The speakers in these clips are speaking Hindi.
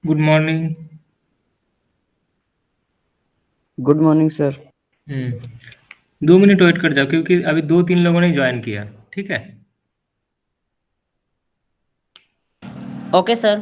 Good morning. Good morning sir. 2 minute wait कर जाओ क्योंकि अभी 2-3 लोगों ने ज्वाइन किया। ठीक है। Okay sir.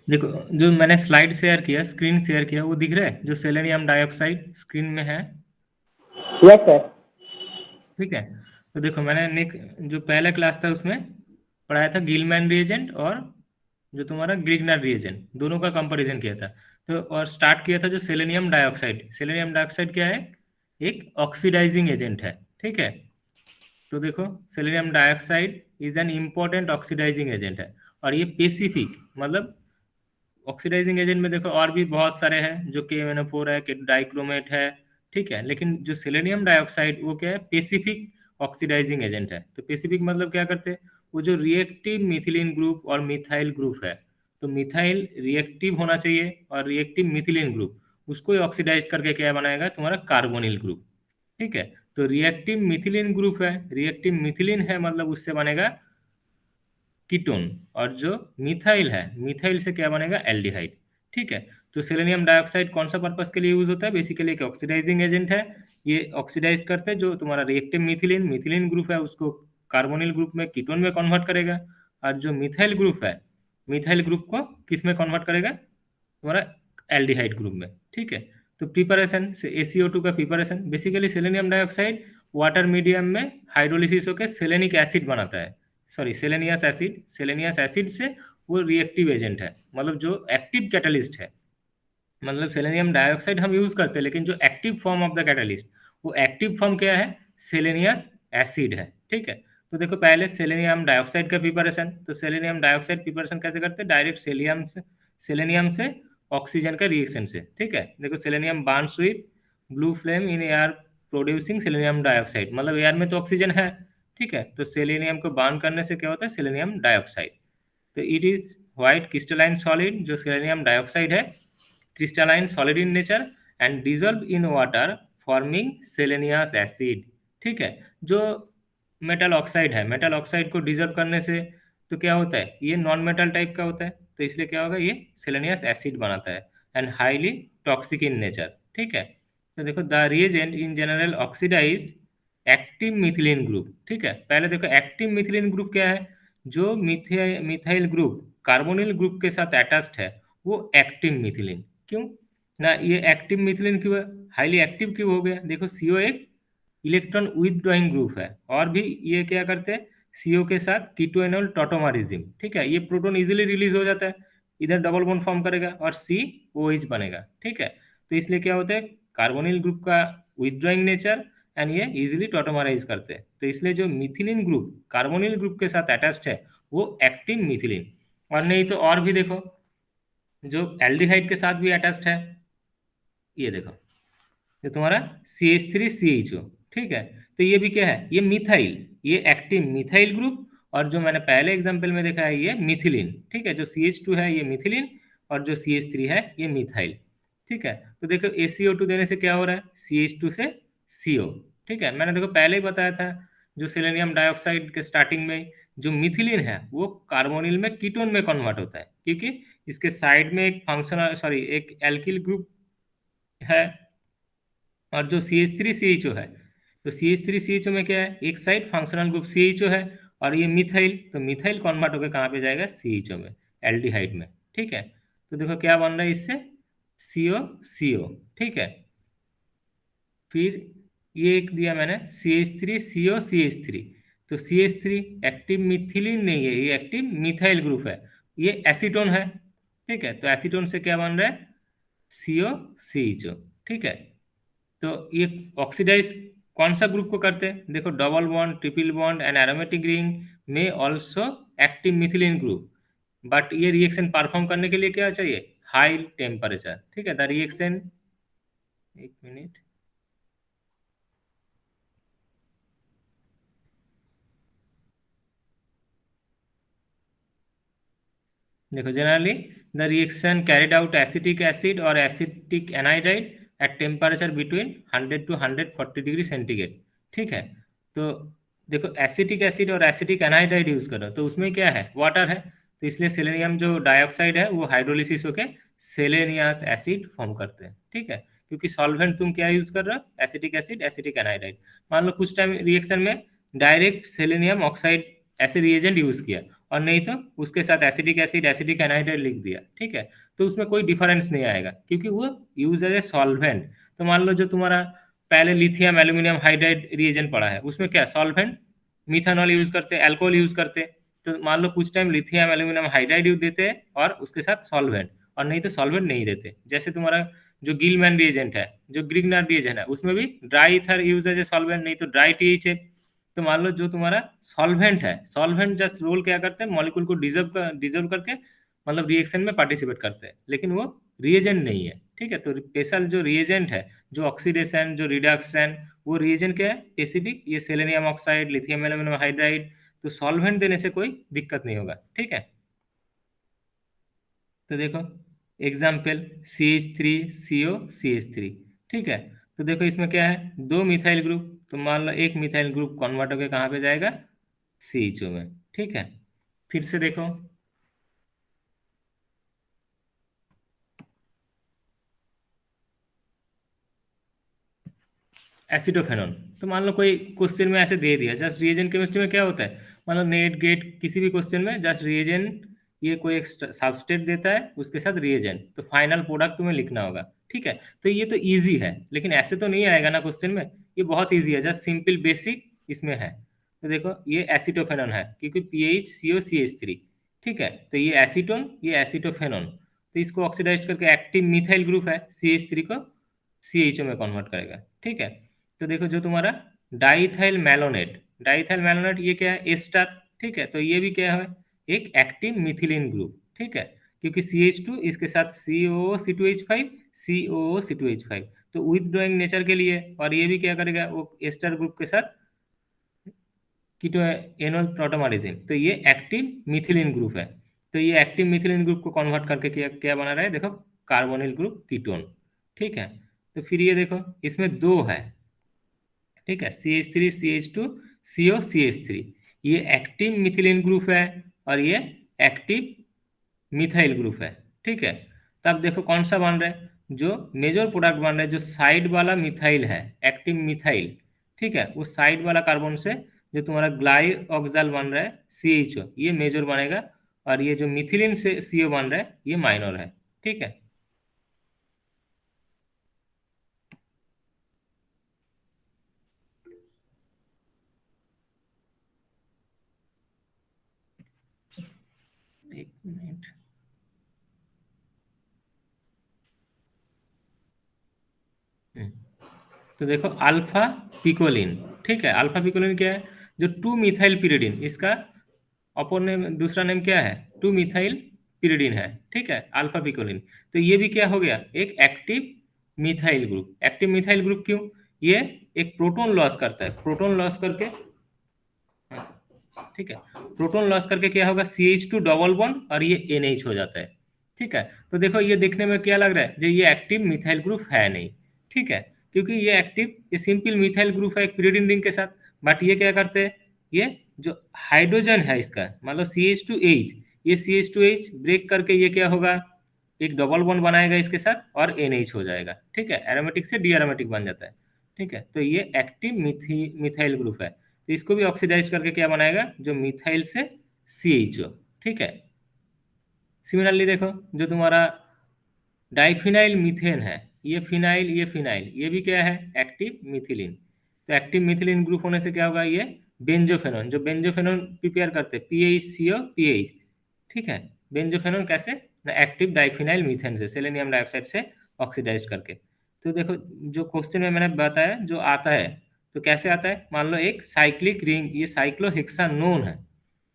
देखो, जो मैंने स्लाइड शेयर किया, स्क्रीन शेयर किया, वो दिख रहा है जो सेलेनियम डाइऑक्साइड स्क्रीन में है। Yes sir. ठीक है। तो देखो, मैंने जो पहला क्लास था उसमें पढ़ाया था गिलमैन रिएजेंट और जो तुम्हारा ग्रिग्नर रिएजेंट, दोनों का कंपैरिजन किया था। तो और स्टार्ट किया था जो सेलेनियम डाइऑक्साइड। सेलेनियम डाइऑक्साइड क्या है? एक ऑक्सीडाइजिंग एजेंट है। ठीक है। तो देखो, selenium dioxide is an important oxidizing agent है। और ये पेसिफिक, मतलब ऑक्सीडाइजिंग एजेंट में देखो और भी बहुत सारे हैं, जो KMnO4 है, कि डाइक्रोमेट है। ठीक है। लेकिन जो सेलेनियम डाइऑक्साइड वो क्या है? पेसिफिक ऑक्सीडाइजिंग एजेंट है। तो पेसिफिक मतलब क्या करते हैं? वो जो रिएक्टिव मिथिलीन ग्रुप और मिथाइल ग्रुप है, तो मिथाइल रिएक्टिव होना चाहिए और रिएक्टिव मिथिलीन ग्रुप उसको ऑक्सीडाइज करके क्या बनाएगा? तुम्हारा कार्बोनिल ग्रुप। ठीक है। तो रिएक्टिव मिथिलीन ग्रुप है, रिएक्टिव मिथिलीन है, मतलब उससे बनेगा कीटोन। और जो मिथाइल है, मिथाइल से क्या बनेगा? एल्डिहाइड। ठीक है। तो सेलेनियम डाइऑक्साइड कौन सा पर्पस के लिए यूज होता है? बेसिकली एक ऑक्सीडाइजिंग एजेंट है। ये ऑक्सीडाइज करते हैं जो तुम्हारा रिएक्टिव मिथिलीन मिथिलीन ग्रुप है उसको कार्बोनिल ग्रुप में, कीटोन में कन्वर्ट करेगा। और जो मिथाइल ग्रुप है, मिथाइल ग्रुप को किस में कन्वर्ट करेगा? तुम्हारा एल्डिहाइड ग्रुप में। ठीक है। तो प्रिपरेशन से ACO2 का preparation, basically selenium dioxide water medium में हाइड्रोलिसिस होकर सेलेनिक एसिड बनाता है। Sorry, selenious acid. Selenious acid से वो रिएक्टिव एजेंट है, मतलब जो एक्टिव कैटलिस्ट है। मतलब सेलेनियम डाइऑक्साइड हम यूज करते हैं, लेकिन जो active form of the catalyst, वो एक्टिव फॉर्म क्या है? सेलेनियस एसिड है। ठीक है। तो देखो, पहले सेलेनियम डाइऑक्साइड का प्रिपरेशन। तो सेलेनियम डाइऑक्साइड प्रिपरेशन कैसे करते हैं? डायरेक्ट सेलेनियम से ऑक्सीजन का रिएक्शन से। ठीक है। देखो, selenium bonds with blue flame in air producing selenium dioxide, मतलब एयर में तो ऑक्सीजन है। ठीक है। तो सेलेनियम को बॉन्ड करने से क्या होता है? Selenium dioxide. तो it is white crystalline solid. जो सेलेनियम डाइऑक्साइड है, crystalline solid in nature and dissolve in water forming selenious acid। ठीक है। जो मेटल ऑक्साइड है, मेटल ऑक्साइड को डिजर्व करने से तो क्या होता है? ये नॉन मेटल टाइप का होता है, तो इसलिए क्या होगा? ये सेलेनियस एसिड बनाता है and highly toxic in nature. ठीक है। तो देखो, the reagent in general oxidized active methylene group. ठीक है। पहले देखो, एक्टिव मिथिलीन ग्रुप क्या है? जो मिथाइल ग्रुप कार्बोनिल ग्रुप के साथ अटैच्ड है, वो एक्टिव मिथिलीन। क्यों ना? ये एक्टिव मिथिलीन क्यों है? हाईली एक्टिव क्यों हो गया? देखो, CO एक इलेक्ट्रॉन विथड्रॉइंग ग्रुप है। और भी ये क्या करते हैं, सीओ के साथ कीटोएनोल टॉटोमरिज्म, ठीक है, ये प्रोटॉन इजीली रिलीज हो जाता है, इधर डबल बॉन्ड फॉर्म करेगा और सी ओ एच बनेगा, ठीक है। तो इसलिए क्या होता है, कार्बोनिल ग्रुप का विथड्रॉइंग नेचर एंड ये इजीली टॉटोमराइज करते हैं। तो इसलिए जो मिथिलीन ग्रुप कार्बोनिल ग्रुप के साथ अटैच्ड है वो एक्टिन मिथिलीन। और नहीं तो और भी देखो, जो एल्डिहाइड के साथ भी अटैच्ड है, ये देखो, ये तुम्हारा CH3CHO, ठीक है। तो ये भी क्या है, ये मिथाइल, ये एक्टिव मिथाइल ग्रुप। और जो मैंने पहले एग्जांपल में देखा है ये मिथिलीन, ठीक है, जो CH2 है ये मिथिलीन और जो CH3 है ये मिथाइल, ठीक है। तो देखो ACO2 देने से क्या हो रहा है, CH2 से CO, ठीक है। मैंने देखो पहले ही बताया था, जो सेलेनियम डाइऑक्साइड के स्टार्टिंग में जो मिथिलीन है वो कार्बोनिल में कीटोन में कन्वर्ट होता है, क्योंकि इसके साइड में एक फंक्शनल सॉरी एक एल्किल ग्रुप है। और जो CH3CHO है, तो CH3CHO में क्या है, एक साइड फंक्शनल ग्रुप CHO है और ये मिथाइल, तो मिथाइल कन्वर्ट होकर कहाँ पे जाएगा, CHO में, एल्डिहाइड में, ठीक है। तो देखो क्या बन रहा है इससे, CO CO, ठीक है। फिर ये एक दिया मैंने CH3CO CH3, तो CH3 एक्टिव मिथिलीन नहीं है, ये एक्टिव मिथाइल ग्रुप है, ये एसीटोन है, ठीक है। तो एसीटोन से क्या बन रहा है, COCHO, ठीक है। तो ये ऑक्सीडाइज कौन सा ग्रुप को करते हैं, देखो double bond, triple bond and aromatic ring में also active methylene group. But ये रिएक्शन परफॉर्म करने के लिए क्या चाहिए, हाई टेम्परेचर, ठीक है। द रिएक्शन, एक मिनट, देखो generally the reaction carried out acetic acid और acetic anhydride at temperature between 100 to 140 degree centigrade, ठीक है। तो देखो एसिटिक एसिड और एसिटिक एनाइडाइड यूज करो तो उसमें क्या है, वाटर है, तो इसलिए सेलेनियम जो डाइऑक्साइड है वो हाइड्रोलिसिस होके सेलेनियस एसिड फॉर्म करते हैं, ठीक है। क्योंकि सॉल्वेंट तुम क्या यूज कर रहे हो, एसिटिक एसिड एसिटिक एनाइडाइड। मान लो कुछ टाइम रिएक्शन में डायरेक्ट सेलेनियम ऑक्साइड ऐसे रिएजेंट यूज किया और नहीं तो उसके साथ एसिटिक एसिड एसिटिक एनाइडाइड लिख दिया, ठीक है। तो उसमें कोई डिफरेंस नहीं आएगा क्योंकि वो यूज एज ए सॉल्वेंट। तो मान लो जो तुम्हारा पहले लिथियम एल्यूमिनियम हाइड्राइड रिएजेंट पड़ा है उसमें क्या सॉल्वेंट, मिथानॉल यूज करते हैं, अल्कोहल यूज करते हैं। तो मान लो कुछ time lithium aluminium hydride use देते हैं और उसके साथ सॉल्वेंट, और नहीं तो सॉल्वेंट नहीं देते। जैसे तुम्हारा जो गिलमैन रिएजेंट है, जो ग्रिग्नार्ड रिएजेंट है, उसमें भी dry ether use as a solvent, नहीं तो ड्राई THA। तो मान लो जो तुम्हारा सॉल्वेंट है, सॉल्वेंट जस्ट रोल क्या करते हैं, मॉलिक्यूल को डिजर्व करके मतलब रिएक्शन में पार्टिसिपेट करते हैं, लेकिन वो रिएजेंट नहीं है, ठीक है। तो स्पेशल जो रिएजेंट है, जो ऑक्सीडेशन जो रिडक्शन, वो रिएजेंट क्या है, स्पेसिफिक ये selenium oxide lithium aluminium hydride. तो सॉल्वेंट देने से कोई दिक्कत नहीं होगा, ठीक है। तो देखो एग्जाम्पल CH3CO CH3, ठीक है। तो देखो इसमें क्या है, दो मिथाइल ग्रुप, तो मान लो एक मिथाइल ग्रुप कन्वर्ट होकर कहाँ पे जाएगा, CHO में, ठीक है। फिर से देखो एसिडोफेनॉन, तो मान लो कोई क्वेश्चन में ऐसे दे दिया, जस्ट रिएजेंट केमिस्ट्री में क्या होता है, मतलब नेट गेट किसी भी क्वेश्चन में जस्ट रिएजेंट, ये कोई एक सबस्टेट देता है उसके साथ रिएजेंट, तो फाइनल प्रोडक्ट तुम्हें लिखना होगा, ठीक है। तो ये तो इजी है, लेकिन ऐसे तो नहीं आएगा ना क्वेश्चन में, ये बहुत इजी है, जस्ट सिंपल बेसिक इसमें है। तो देखो ये एसिटोफेनॉन है क्योंकि PHCOCH3, ठीक है। तो ये एसीटोन, ये एसिटोफेनॉन, तो इसको ऑक्सीडाइज करके एक्टिव मिथाइल ग्रुप है CH3 को CHO में कन्वर्ट करेगा, ठीक है। तो देखो जो तुम्हारा डाइथाइल मैलोनेट, डाइथाइल मैलोनेट ये क्या है, एस्टर, ठीक है। तो ये भी क्या है, एक एक्टिव मिथिलीन ग्रुप, ठीक है। क्योंकि CH2 इसके साथ COO C2H5 COO C2H5, तो विथड्रॉइंग नेचर के लिए, और ये भी क्या करेगा, वो एस्टर ग्रुप के साथ कीटो एनोल प्रोटोमरिज्म, तो ये एक्टिव मिथिलीन ग्रुप है। तो ये एक्टिव मिथिलीन ग्रुप को कन्वर्ट करके क्या क्या बना रहा है, देखो कार्बोनिल ग्रुप कीटोन, ठीक है। तो फिर ये देखो इसमें दो है, ठीक है, CH3CH2CO CH3, ये एक्टिव मिथिलीन ग्रुप है और ये एक्टिव मिथाइल ग्रुप है, ठीक है। तब देखो कौन सा बन रहा है, जो मेजर प्रोडक्ट बन रहा है, जो साइड वाला मिथाइल है, एक्टिव मिथाइल, ठीक है, वो साइड वाला कार्बन से जो तुम्हारा ग्लाइऑक्साल बन रहा है CHO, ये मेजर बनेगा, और ये जो मिथिलीन से CO बन रहा है ये माइनर है, ठीक है। मिनट। तो देखो अल्फा पिकोलिन, ठीक है। अल्फा पिकोलिन क्या है? जो 2 मिथाइल पिरिडिन, इसका अपोर नेम, दूसरा नेम क्या है? 2 मिथाइल पिरिडिन है, ठीक है, अल्फा पिकोलिन। तो ये भी क्या हो गया? एक active methyl group. Active methyl group क्यों? ये एक प्रोटॉन लॉस करता है, प्रोटॉन लॉस करके, ठीक है, प्रोटॉन लॉस करके क्या होगा? CH2 डबल बॉन्ड और ये NH हो जाता है, ठीक है। तो देखो ये देखने में क्या लग रहा है? जो ये एक्टिव मिथाइल ग्रुप है नहीं, ठीक है, क्योंकि ये एक्टिव, ये सिंपल मिथाइल ग्रुप है एक pyridine रिंग के साथ। बट ये क्या करते हैं? ये जो हाइड्रोजन है इसका, मतलब CH2H, ये CH2H ब्रेक करके ये क्या होगा? एक डबल बॉन्ड बनाएगा इसके साथ और NH हो जाएगा, ठीक है, एरोमेटिक से डी एरोमेटिक बन जाता है, ठीक है। तो ये एक्टिव मिथाइल ग्रुप है। तो इसको भी ऑक्सीडाइज करके क्या बनाएगा? जो मिथाइल से CHO, ठीक है। सिमिलरली देखो, जो तुम्हारा डाइफिनाइल मीथेन है, ये फिनाइल, ये फिनाइल, ये भी क्या है? Active methylene. तो एक्टिव मिथिलीन ग्रुप होने से क्या होगा? ये बेंजोफेनोन, जो बेंजोफेनोन प्रिपेयर करते हैं, PHCO PH, ठीक है। बेंजोफेनोन कैसे? ना एक्टिव डाइफिनाइल मीथेन से, सेलेनियम डाइऑक्साइड से ऑक्सीडाइज करके। तो देखो जो क्वेश्चन में मैंने बताया जो आता है, तो कैसे आता है? मान लो एक साइक्लिक रिंग, ये साइक्लोहेक्सानोन है,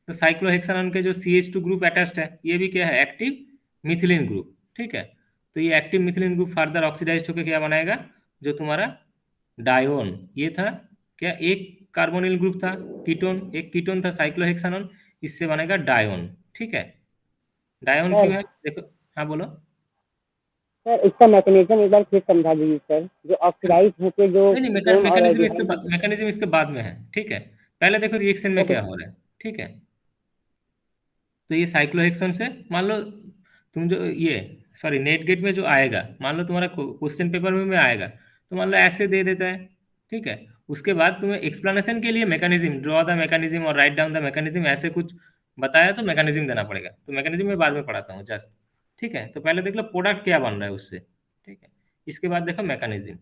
तो साइक्लोहेक्सानोन के जो CH2 ग्रुप अटैच्ड है, ये भी क्या है? एक्टिव मिथिलीन ग्रुप, ठीक है। तो ये active methylene group further oxidize होकर क्या बनाएगा? जो तुम्हारा डायोन, ये था क्या? एक कार्बोनिल ग्रुप था, कीटोन, एक कीटोन था साइक्लोहेक्सानोन, इससे बनेगा डायोन, ठीक है। डायोन सर क्यों है? देखो, हाँ बोलो। सर इसका मैकेनिज्म एक बार फिर समझा दीजिए सर, जो ऑक्सीडाइज होके जो नहीं नहीं, टोन और मैकेनिज्म इसके एल्डिहाइड। मैकेनिज्म इसके बाद में है, ठीक है। पहले देखो रिएक्शन में ओके क्या सर। हो रहा है, ठीक है। तो ये साइक्लोहेक्सोन से, मान लो तुम जो ये, सॉरी, नेट गेट में जो आएगा, मान लो तुम्हारा क्वेश्चन पेपर में आएगा, तो मान लो ऐसे दे देता है, ठीक है। उसके बाद तुम्हें एक्सप्लेनेशन के लिए मैकेनिज्म, ड्रॉ द मैकेनिज्म और राइट डाउन द मैकेनिज्म, ऐसे कुछ बताया तो मैकेनिज्म देना पड़ेगा। तो मैकेनिज्म में बाद में पढ़ाता हूँ जस्ट, ठीक है। तो पहले देख लो प्रोडक्ट क्या बन रहा है उससे, ठीक है। इसके बाद देखो मैकेनिज्म।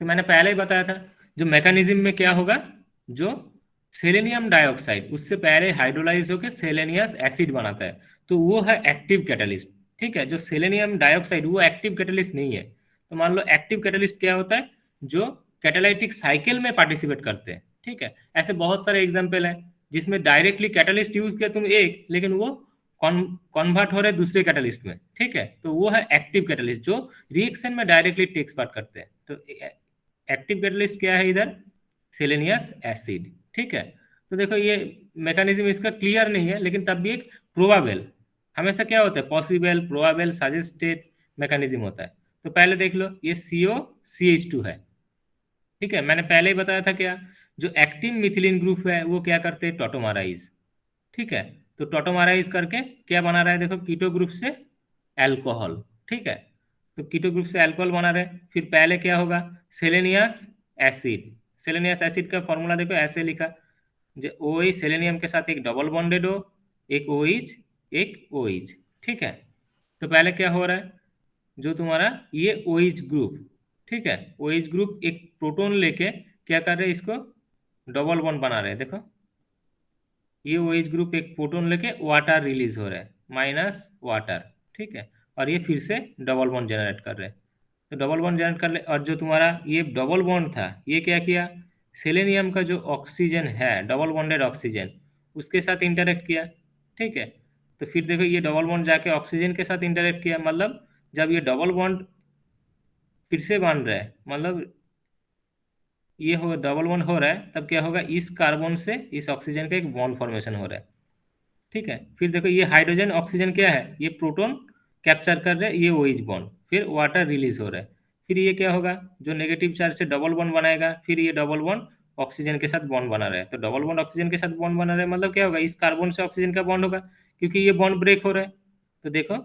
तो मैंने पहले ही बताया था, जो मैकेनिज्म में क्या होगा? जो सेलेनियम डाइऑक्साइड उससे पहले हाइड्रोलाइज होकर सेलेनियस एसिड बनाता है, तो वो है एक्टिव कैटलिस्ट, ठीक है। जो सेलेनियम डाइऑक्साइड वो एक्टिव कैटलिस्ट नहीं है। तो मान लो एक्टिव कैटलिस्ट क्या होता है? जो कैटालाइटिक साइकिल में पार्टिसिपेट करते हैं, ठीक है। ऐसे बहुत सारे एग्जाम्पल हैं जिसमें डायरेक्टली कैटलिस्ट यूज किया तुम एक, लेकिन वो कन्वर्ट हो रहे दूसरे कैटलिस्ट में, ठीक है। तो वो है एक्टिव कैटलिस्ट, जो रिएक्शन में डायरेक्टली टेक्स पार्ट करते हैं। तो एक्टिव कैटलिस्ट क्या है इधर? सेलेनियस एसिड, ठीक है। तो देखो ये मैकेनिज्म इसका क्लियर नहीं है, लेकिन तब भी एक प्रोबेबल, हमेशा क्या होता है? पॉसिबल, प्रोबेबल, सजेस्टेड मैकेनिज्म होता है। तो पहले देख लो, ये COCH2 है, ठीक है। मैंने पहले ही बताया था क्या? जो एक्टिव मिथिलीन ग्रुप है वो क्या करते हैं? टोटोमराइज, ठीक है। तो टोटोमराइज करके क्या बना रहा है? देखो कीटो ग्रुप से अल्कोहल, ठीक है। तो कीटो ग्रुप से अल्कोहल बना रहे हैं। फिर पहले क्या होगा? सेलेनियस एसिड, सेलेनियस एसिड का फॉर्मूला देखो ऐसे लिखा, जो OH सेलेनियम के साथ एक डबल बॉन्डेड हो, एक OH, एक OH, ठीक है। तो पहले क्या हो रहा है? जो तुम्हारा ये OH ग्रुप, ठीक है, OH ग्रुप एक प्रोटॉन लेके क्या कर रहे हैं? इसको डबल बॉन्ड बना रहे हैं, देखो ये OH ग्रुप एक प्रोटॉन लेके वाटर रिलीज हो रहा है, माइनस वाटर, ठीक है। और ये फिर से डबल बॉन्ड जनरेट कर रहे हैं। तो डबल बॉन्ड जनरेट कर ले, और जो तुम्हारा ये डबल बॉन्ड था ये क्या किया? सेलेनियम का जो ऑक्सीजन है, डबल बॉन्डेड ऑक्सीजन, उसके साथ इंटरेक्ट किया, ठीक है। तो फिर देखो ये डबल बॉन्ड जाके ऑक्सीजन के साथ इंटरेक्ट किया, मतलब जब ये डबल बॉन्ड फिर से बन रहा है, मतलब ये हो डबल बॉन्ड हो रहा है, तब क्या होगा? इस कार्बन से इस ऑक्सीजन का एक बॉन्ड फॉर्मेशन हो रहा है, ठीक है। फिर देखो ये हाइड्रोजन ऑक्सीजन क्या है? ये प्रोटॉन कैप्चर कर रहे हैं, ये OH बॉन्ड, फिर वाटर रिलीज हो रहा है। फिर ये क्या होगा? जो नेगेटिव चार्ज से डबल बॉन्ड बनाएगा, फिर ये डबल बॉन्ड ऑक्सीजन के साथ बॉन्ड बना रहा है। तो डबल बॉन्ड ऑक्सीजन के साथ बॉन्ड बना रहा है, मतलब क्या होगा? इस कार्बन से ऑक्सीजन का बॉन्ड होगा, क्योंकि ये बॉन्ड ब्रेक हो रहा है। तो देखो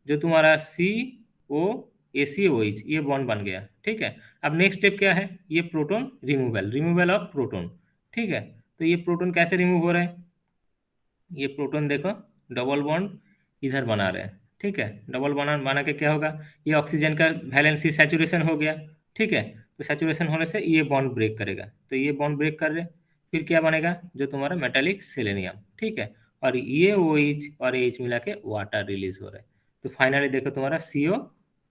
जो तुम्हारा COACOH ये बॉन्ड बन गया, ठीक है। अब नेक्स्ट स्टेप क्या है? ये proton removal, removal of proton, ठीक है। तो ये प्रोटोन कैसे रिमूव हो रहा है? ये प्रोटॉन देखो डबल बॉन्ड इधर बना रहे हैं, ठीक है। डबल बना के क्या होगा? ये ऑक्सीजन का वैलेंसी सैचुरेशन हो गया, ठीक है। तो सैचुरेशन होने से ये बॉन्ड ब्रेक करेगा, तो ये बॉन्ड ब्रेक कर रहे, फिर क्या बनेगा? जो तुम्हारा मेटालिक सेलेनियम, ठीक है। और ये OH और AH मिला के वाटर रिलीज हो रहा है। तो फाइनली देखो तुम्हारा CO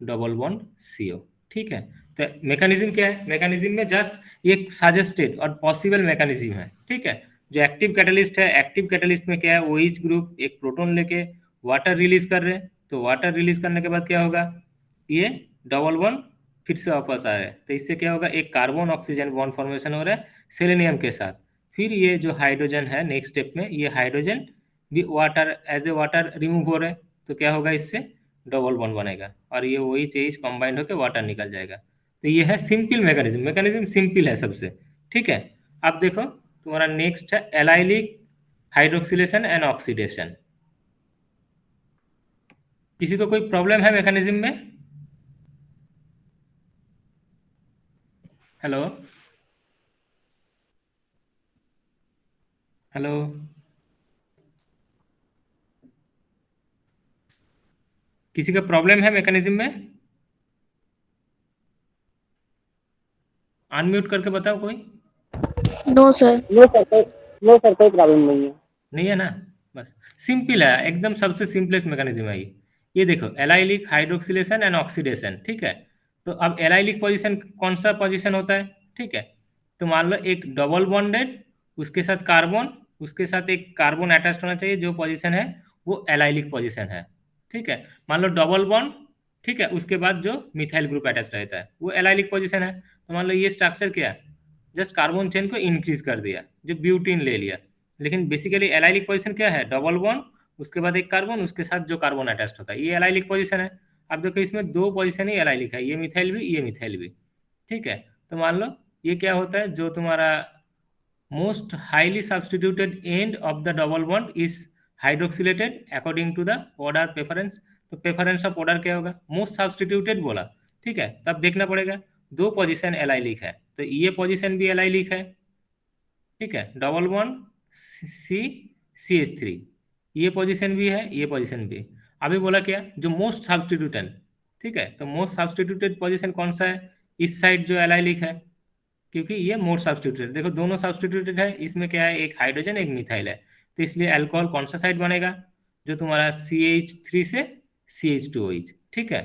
डबल बॉन्ड CO। ठीक है, तो मैकेनिज्म क्या है, मैकेनिज्म में जस्ट एक सजेस्टेड और पॉसिबल मैकेनिज्म है। ठीक है, जो एक्टिव कैटलिस्ट है, एक्टिव कैटलिस्ट में क्या है, OH ग्रुप एक प्रोटॉन लेके वाटर रिलीज कर रहे हैं। तो वाटर रिलीज करने के बाद क्या होगा, ये डबल बॉन्ड फिर से वापस आ रहा है। तो इससे क्या होगा, एक कार्बन ऑक्सीजन बॉन्ड फॉर्मेशन हो रहा है सेलेनियम के साथ। फिर ये जो हाइड्रोजन है नेक्स्ट स्टेप में, ये हाइड्रोजन भी water as a water remove हो रहा है। तो क्या होगा, इससे डबल बॉन्ड बनेगा और ये वही चीज कंबाइंड होकर वाटर निकल जाएगा। तो ये है सिंपल मैकेनिज्म, मैकेनिज्म सिंपल है सबसे। ठीक है, अब देखो तुम्हारा नेक्स्ट है एलाइलिक हाइड्रोक्सिलेशन एंड ऑक्सीडेशन। किसी को कोई प्रॉब्लम है मैकेनिज्म में? हेलो हेलो, किसी का प्रॉब्लम है मैकेनिज्म में? अनम्यूट करके बताओ कोई। No sir. नो सर, कोई प्रॉब्लम नहीं है। नहीं है ना, बस सिंपल है एकदम, सबसे सिंपलेस्ट मैकेनिज्म है ये देखो एलाइलिक हाइड्रोक्सिलेशन एंड ऑक्सीडेशन। ठीक है, तो अब एलाइलिक पोजीशन कौन सा पोजीशन होता है? ठीक है, तो मान लो एक डबल बॉन्डेड, उसके साथ कार्बन, उसके साथ एक कार्बन अटैच होना चाहिए, जो पोजीशन है वो एलाइलिक पोजीशन है। ठीक है, मान लो डबल बॉन्ड, ठीक है, उसके बाद जो मिथाइल ग्रुप अटैच रहता है वो एलाइलिक पोजीशन है। तो मान लो ये स्ट्रक्चर क्या है, जस्ट कार्बन चेन को इंक्रीज कर दिया, जो ब्यूटीन ले लिया। लेकिन बेसिकली एलाइलिक पोजीशन क्या है, डबल बॉन्ड, उसके बाद एक कार्बन, उसके साथ जो कार्बन अटैच होता है, ये एलाइलिक पोजीशन है। अब देखो इसमें दो पोजीशन ही एलाइलिक है, ये मिथाइल भी, ये मिथाइल भी। ठीक है, तो मान लो ये क्या होता है, जो तुम्हारा most highly substituted end of the double bond is hydroxylated according to the order preference. तो प्रेफरेंस ऑफ ऑर्डर क्या होगा, मोस्ट सब्सटीट्यूटेड बोला। ठीक है, तब देखना पड़ेगा दो पोजीशन एलाइलिक है, तो ये पोजीशन भी एलाइलिक है। ठीक है, डबल बॉन्ड सी CH3, ये पोजीशन भी है, ये पोजीशन भी। अभी बोला क्या, जो मोस्ट सब्स्टिट्यूटेंट। ठीक है, तो मोस्ट सब्स्टिट्यूटेड पोजीशन कौन सा है, इस साइड जो एलाइलिक है, क्योंकि ये मोस्ट सब्स्टिट्यूटेड। देखो दोनों सब्स्टिट्यूटेड है, इसमें क्या है, एक हाइड्रोजन एक मिथाइल है, तो इसलिए अल्कोहल कौन सा साइड बनेगा, जो तुम्हारा CH3 से CH2OH। ठीक है,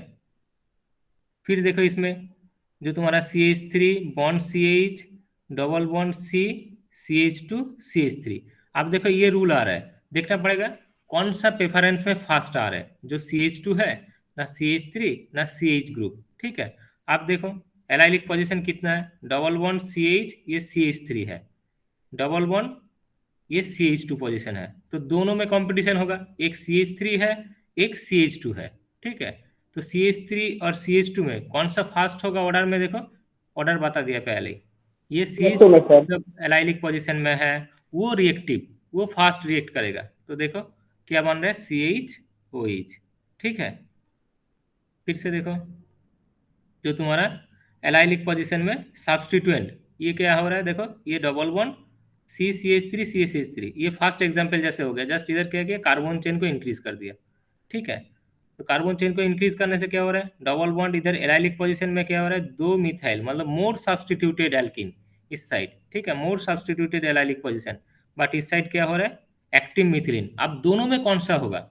फिर देखो इसमें जो तुम्हारा CH3 bond CH double bond C CH2 CH3। अब देखो ये रूल आ रहा है, देखना पड़ेगा कौन सा प्रेफरेंस में फास्ट आ रहा है, जो CH2 है ना CH3 ना CH ग्रुप। ठीक है, आप देखो एलाइलिक पोजीशन कितना है, डबल बॉन्ड CH, ये CH3 है, डबल बॉन्ड ये CH2 पोजीशन है। तो दोनों में कंपटीशन होगा, एक CH3 है एक CH2 है। ठीक है, तो CH3 और CH2 में कौन सा फास्ट होगा ऑर्डर में, देखो ऑर्डर बता दिया पहले ही। ये बिल्कुल CH2 है सर। जब एलाइलिक पोजीशन में है वो रिएक्टिव, वो फास्ट रिएक्ट करेगा। तो देखो क्या बन रहा है, CHOH। ठीक है, फिर से देखो जो तुम्हारा एलाइलिक पोजीशन में सब्स्टिट्यूएंट, ये क्या हो रहा है, देखो ये डबल बॉन्ड CH3 CH3, ये फर्स्ट एग्जांपल जैसे हो गया, जस्ट इधर क्या किया, कार्बन चेन को इंक्रीज कर दिया। ठीक है, तो कार्बन चेन को इंक्रीज करने से क्या हो रहा है, डबल बॉन्ड इधर एलाइलिक पोजीशन में क्या हो रहा है, दो मिथाइल, मतलब मोर सब्स्टिट्यूटेड एल्कीन इस साइड। ठीक है, मोर सब्स्टिट्यूटेड एलाइलिक पोजीशन, बट इस साइड क्या हो रहा है, एक्टिव मिथिलीन। अब दोनों में कौन सा होगा,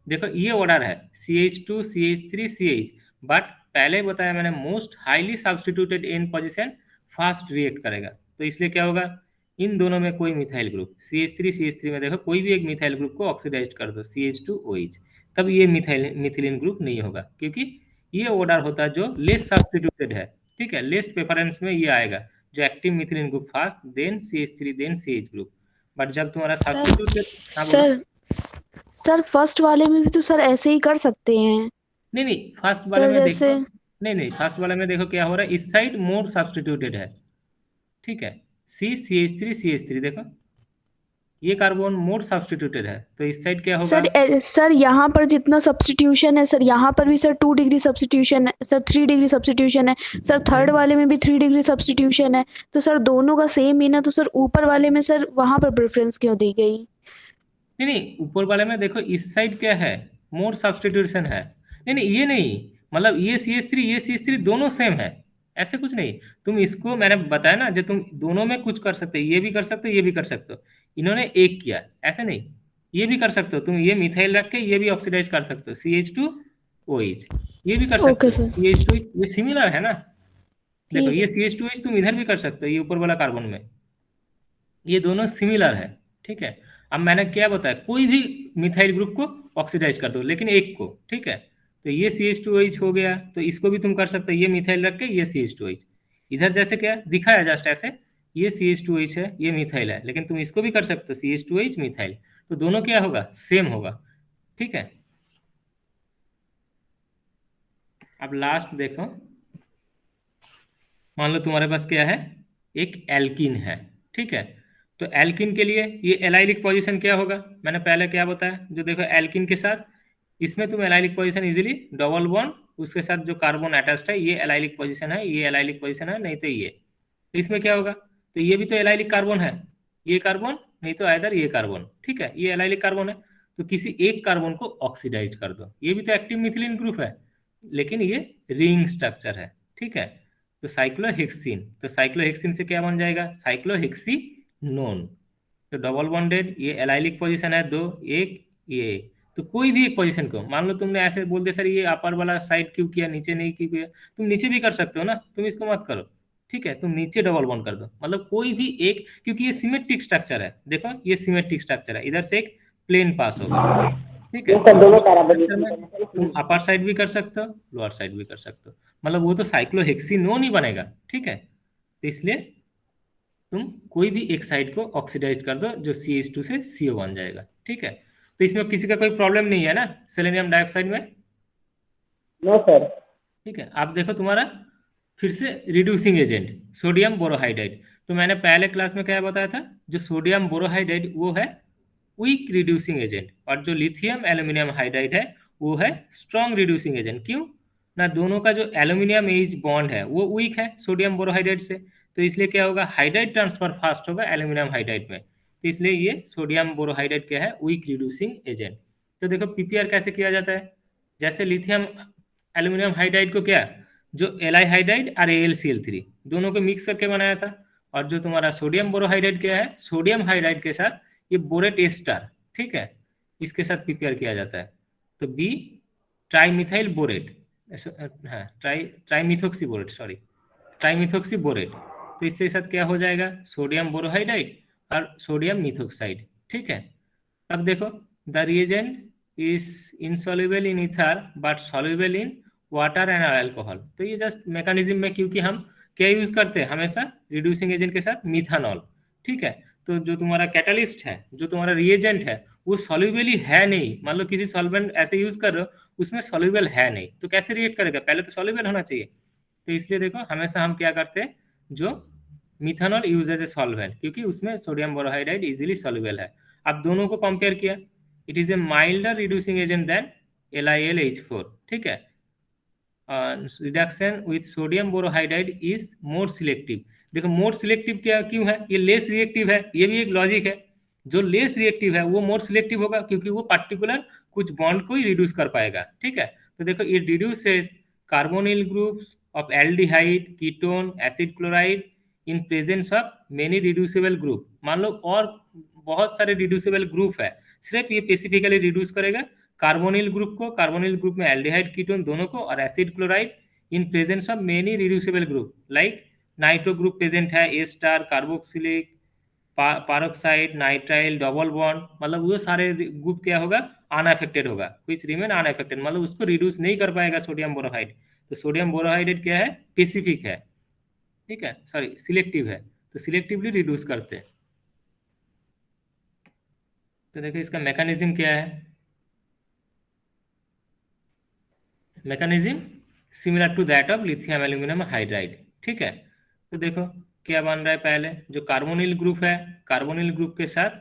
देखो ये ऑर्डर है CH2 CH3 CH, बट पहले बताया मैंने मोस्ट हाईली सब्स्टिट्यूटेड इन पोजीशन फास्ट रिएक्ट करेगा। तो इसलिए क्या होगा, इन दोनों में कोई मिथाइल ग्रुप CH3 CH3 में देखो कोई भी एक मिथाइल ग्रुप को ऑक्सीडाइज कर दो CH2OH, तब ये मिथिलीन ग्रुप नहीं होगा, क्योंकि ये ऑर्डर होता है जो लेस सब्स्टिट्यूटेड है। ठीक है, लेस प्रेफरेंस में ये आएगा, जो active methylene group fast, then CH3 then CH group. But जब तुम्हारा सब्स्टिट्यूटेड, हाँ बोलो। सर सर फर्स्ट वाले में भी तो सर ऐसे ही कर सकते हैं नहीं नहीं, फर्स्ट वाले सर, में जैसे देखो, नहीं नहीं, फर्स्ट वाले में देखो क्या हो रहा है, इस साइड मोर सब्स्टिट्यूटेड है। ठीक है, CH3 CH3 देखो ये कार्बन मोर सब्स्टिट्यूटेड है, तो इस साइड क्या होगा, सर यहाँ पर जितना सब्स्टिट्यूशन है सर, यहाँ पर भी सर 2 डिग्री सब्स्टिट्यूशन है सर, 3 डिग्री सब्स्टिट्यूशन है सर, थर्ड वाले में भी 3 डिग्री सब्स्टिट्यूशन है। तो सर दोनों का सेम ही ना, तो सर ऊपर वाले में सर वहाँ पर प्रेफरेंस क्यों दी गई? नहीं नहीं, ऊपर वाले में देखो इस साइड क्या है, मोर सब्स्टिट्यूशन है। नहीं नहीं, ये नहीं, मतलब ये CH3 ये CH3 दोनों सेम है, ऐसे कुछ नहीं। तुम इसको मैंने बताया ना, जो तुम दोनों में कुछ कर सकते हो, ये भी कर सकते हो ये भी कर सकते हो, इन्होंने एक किया, ऐसे नहीं। ये भी कर सकते हो तुम, ये मिथाइल रख के ये भी ऑक्सीडाइज कर सकते हो, CH2OH, ये भी कर सकते ओके हो सर, CH2, ये सिमिलर है ना। देखो ठीक ये है। CH2OH तुम इधर भी कर सकते हो, ये ऊपर वाला कार्बन में, ये दोनों सिमिलर है, ठीक है। अब मैंने क्या बताया, कोई भी मिथाइल ग्रुप को ऑक्सीडाइज कर दो, लेकिन एक को, ठीक है। तो ये CH2OH हो गया, तो इसको भी तुम कर सकते हो, ये मिथाइल रख के ये CH2OH, इधर जैसे क्या दिखा है जस्ट ऐसे, ये CH2OH है, ये मिथाइल है, लेकिन तुम इसको भी कर सकते हो CH2OH मिथाइल, तो दोनों क्या होगा, सेम होगा, ठीक है। अब लास्ट देखो, मान लो तुम्हारे पास क्या है, एक एल्कीन है, ठीक है। तो एल्कीन के लिए ये एलाइलिक पोजीशन क्या होगा, मैंने पहले क्या बताया, जो देखो एल्कीन के साथ, इसमें तुम allylic position easily double bond, उसके साथ जो कार्बन अटैच्ड है ये एलाइलिक पोजीशन है, ये एलाइलिक पोजीशन है, नहीं तो ये, तो इसमें क्या होगा, तो ये भी तो एलाइलिक कार्बन है, ये कार्बन नहीं तो इधर ये कार्बन, ठीक है, ये एलाइलिक कार्बन है, तो किसी एक कार्बन को ऑक्सीडाइज कर दो, ये भी तो एक्टिव मिथिलीन ग्रुप है, लेकिन ये रिंग स्ट्रक्चर है, ठीक है। तो साइक्लोहेक्सिन, तो साइक्लोहेक्सिन से क्या बन जाएगा, साइक्लोहेक्सिनोन, तो डबल बॉन्डेड, ये एलाइलिक पोजीशन है दो, एक ये, तो कोई भी एक पोजीशन को, मान लो तुमने ऐसे बोल दिया सर ये अपर वाला साइड क्यों किया, नीचे नहीं क्यों किया, तुम नीचे भी कर सकते हो ना, तुम इसको मत करो, ठीक है, तुम नीचे डबल बॉन्ड कर दो, मतलब कोई भी एक, क्योंकि ये सिमेट्रिक स्ट्रक्चर है, देखो ये सिमेट्रिक स्ट्रक्चर है, इधर से एक प्लेन पास होगा, ठीक है, ये सर तो दोनों सिमेट्रिक पैराबोलिक स्ट्रक्चर में है तुम सर। अपर साइड भी कर सकते हो, लोअर साइड भी कर सकते हो, मतलब वो तो साइक्लोहेक्सिनोन ही बनेगा, ठीक है। तो इसलिए तुम कोई भी एक साइड को ऑक्सीडाइज कर दो, जो CH2 से CO बन जाएगा, ठीक है। तो इसमें किसी का कोई प्रॉब्लम नहीं है ना सेलेनियम डाइऑक्साइड में, नो सर। ठीक है। आप देखो तुम्हारा फिर से रिड्यूसिंग एजेंट सोडियम बोरोहाइड्राइड, तो मैंने पहले क्लास में क्या बताया था, जो सोडियम बोरोहाइड्राइड वो है वीक रिड्यूसिंग एजेंट, और जो लिथियम एल्यूमिनियम हाइड्राइड है वो है स्ट्रॉन्ग रिड्यूसिंग एजेंट, क्यों ना, दोनों का जो एल्यूमिनियम एज बॉन्ड है वो वीक है सोडियम बोरोहाइड्राइड से, तो इसलिए क्या होगा, हाइड्राइड ट्रांसफर फास्ट होगा एल्यूमिनियम हाइड्राइड में, तो इसलिए ये सोडियम बोरोहाइड्राइड क्या है, वीक रिड्यूसिंग एजेंट। तो देखो PPR कैसे किया जाता है, जैसे लिथियम एल्यूमिनियम हाइड्राइड को क्या, जो Li हाइड्राइड और AlCl3 दोनों को मिक्स करके बनाया था, और जो तुम्हारा सोडियम बोरोहाइड्राइड क्या है, सोडियम हाइड्राइड के साथ ये बोरेट एस्टर, ठीक है, इसके साथ PPR किया जाता है, तो बी ट्राईमिथाइल बोरेट, हाँ ट्राईमिथोक्सी बोरेट, सॉरी ट्राईमिथोक्सी बोरेट, तो इसके साथ क्या हो जाएगा, सोडियम बोरोहाइड्राइड और सोडियम मिथोक्साइड, ठीक है। अब देखो the reagent is insoluble in ether but soluble in water and alcohol, तो ये जस्ट मैकेनिज्म में, क्योंकि हम क्या यूज करते हैं हमेशा रिड्यूसिंग एजेंट के साथ, मिथानॉल, ठीक है। तो जो तुम्हारा कैटलिस्ट है, जो तुम्हारा रिएजेंट है, वो सॉल्युबल ही है नहीं, मान लो किसी सॉल्वेंट ऐसे यूज कर रहे हो उसमें सॉल्युबल है नहीं, तो कैसे रिएक्ट करेगा, पहले तो सॉल्युबल होना चाहिए, तो इसलिए देखो हमेशा हम क्या करते हैं, जो methanol use as a solvent, क्योंकि उसमें सोडियम बोरोहाइड्राइड इजीली सॉल्युबल है। अब दोनों को कंपेयर किया, it is a milder reducing agent than LiLH4, ठीक है। Reduction with sodium borohydride is more selective, देखो मोर सिलेक्टिव क्या क्यों है, ये लेस रिएक्टिव है, ये भी एक लॉजिक है, जो लेस रिएक्टिव है वो मोर सिलेक्टिव होगा, क्योंकि वो पर्टिकुलर कुछ बॉन्ड को ही रिड्यूस कर पाएगा, ठीक है। तो देखो ये reduces carbonyl groups of aldehyde, ketone, acid chloride in presence of many reducible group, मान लो और बहुत सारे रिड्यूसिबल ग्रुप है, सिर्फ ये स्पेसिफिकली रिड्यूस करेगा कार्बोनिल ग्रुप को, कार्बोनिल ग्रुप में एल्डिहाइड कीटोन दोनों को, और acid chloride in presence of many reducible group, like nitro group present है, ester, carboxylic, peroxide, nitrile, double bond, मतलब वो सारे ग्रुप क्या होगा, अनअफेक्टेड होगा, व्हिच रिमेन अनअफेक्टेड, मतलब उसको रिड्यूस नहीं कर पाएगा सोडियम बोरोहाइड, तो सोडियम बोरोहाइड्रेट क्या है, स्पेसिफिक है, ठीक है, सॉरी सिलेक्टिव है, तो सिलेक्टिवली रिड्यूस करते हैं। तो देखो इसका मैकेनिज्म क्या है, mechanism similar to that of lithium aluminium hydride, ठीक है। तो देखो क्या बन रहा है, पहले जो कार्बोनिल ग्रुप है, कार्बोनिल ग्रुप के साथ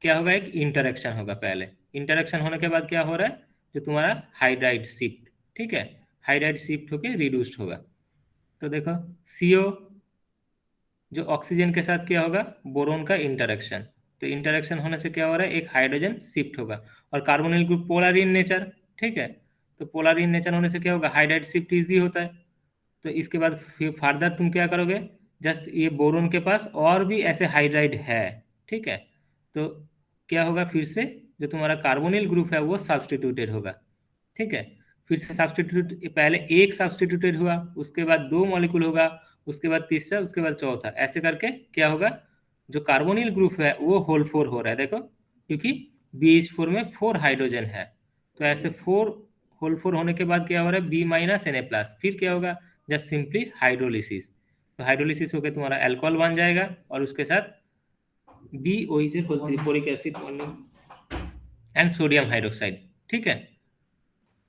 क्या होगा, एक इंटरेक्शन होगा, पहले इंटरेक्शन होने के बाद क्या हो रहा है, जो तुम्हारा हाइड्राइड शिफ्ट, ठीक है, हाइड्राइड शिफ्ट होके रिड्यूस्ड होगा, तो देखो CO जो ऑक्सीजन के साथ क्या होगा, बोरोन का इंटरेक्शन, तो इंटरेक्शन होने से क्या हो रहा है, एक हाइड्रोजन शिफ्ट होगा, और कार्बोनिल ग्रुप पोलर इन नेचर, ठीक है, तो पोलर इन नेचर होने से क्या होगा, हाइड्राइड शिफ्ट इजी होता है, तो इसके बाद फिर फर्दर तुम क्या करोगे, जस्ट ये बोरोन के पास और भी ऐसे हाइड्राइड है, ठीक है, तो क्या होगा, फिर से जो तुम्हारा कार्बोनिल ग्रुप है वो सब्स्टिट्यूटेड होगा, ठीक है। फिर से सब्स्टिट्यूट, पहले एक सब्स्टिट्यूटेड हुआ, उसके बाद 2 मॉलिक्यूल होगा, उसके बाद तीसरा, उसके बाद चौथा, ऐसे करके क्या होगा, जो कार्बोनिल ग्रुप है वो होल 4 हो रहा है, देखो, क्योंकि BH4 में 4 हाइड्रोजन है, तो ऐसे 4 होल 4 होने के बाद क्या हो रहा है, B- Na+, फिर क्या होगा, जस्ट सिंपली हाइड्रोलिसिस, तो हाइड्रोलिसिस होकर तुम्हारा अल्कोहल बन जाएगा, और उसके साथ BOH boric acid and sodium hydroxide, ठीक है।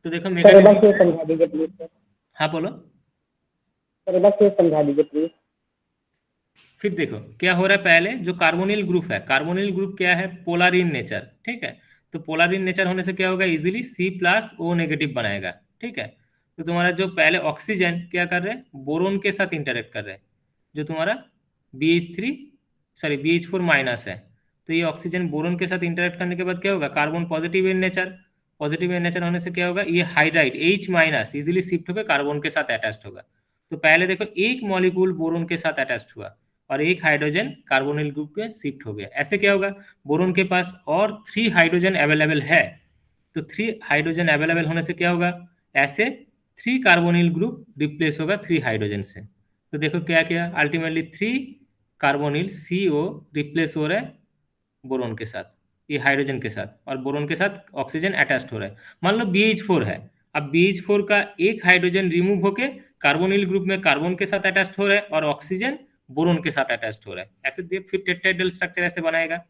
तो देखो सर एक मेकानिज्म, बार फिर समझा दीजिए प्लीज सर। हाँ बोलो। सर एक बार फिर समझा दीजिए प्लीज। फिर देखो क्या हो रहा है, पहले जो कार्बोनिल ग्रुप है, कार्बोनिल ग्रुप क्या है, पोलर इन नेचर, ठीक है। तो पोलर इन नेचर होने से क्या होगा, इजीली C+O- बनाएगा, ठीक है। तो तुम्हारा जो पहले ऑक्सीजन क्या कर रहे हैं, बोरोन के साथ इंटरेक्ट कर रहे हैं, जो तुम्हारा BH4- है, तो ये ऑक्सीजन बोरोन के साथ इंटरेक्ट करने के बाद क्या होगा, carbon positive in nature, positive in nature होने से क्या होगा, ये हाइड्राइड H- इजीली शिफ्ट होकर कार्बन के साथ अटैच्ड होगा। तो पहले देखो एक मॉलिक्यूल बोरोन के साथ अटैच्ड हुआ और एक हाइड्रोजन कार्बोनिल ग्रुप के शिफ्ट हो गया, ऐसे क्या होगा, बोरोन के पास और 3 हाइड्रोजन अवेलेबल है, तो 3 हाइड्रोजन अवेलेबल होने से क्या होगा, ऐसे 3 कार्बोनिल ग्रुप रिप्लेस होगा 3 हाइड्रोजन से। तो देखो क्या किया, अल्टीमेटली 3 कार्बोनिल CO रिप्लेस हो रहा है बोरोन के साथ, ये हाइड्रोजन के साथ, और बोरोन के साथ ऑक्सीजन अटैच्ड हो रहा है। मान लो BH4 है, अब BH4 का एक हाइड्रोजन रिमूव होके कार्बोनिल ग्रुप में कार्बन के साथ अटैच्ड हो रहा है और ऑक्सीजन बोरोन के साथ अटैच्ड हो रहा है, ऐसे फिर टेट्राहेड्रल स्ट्रक्चर ऐसे बनाएगा,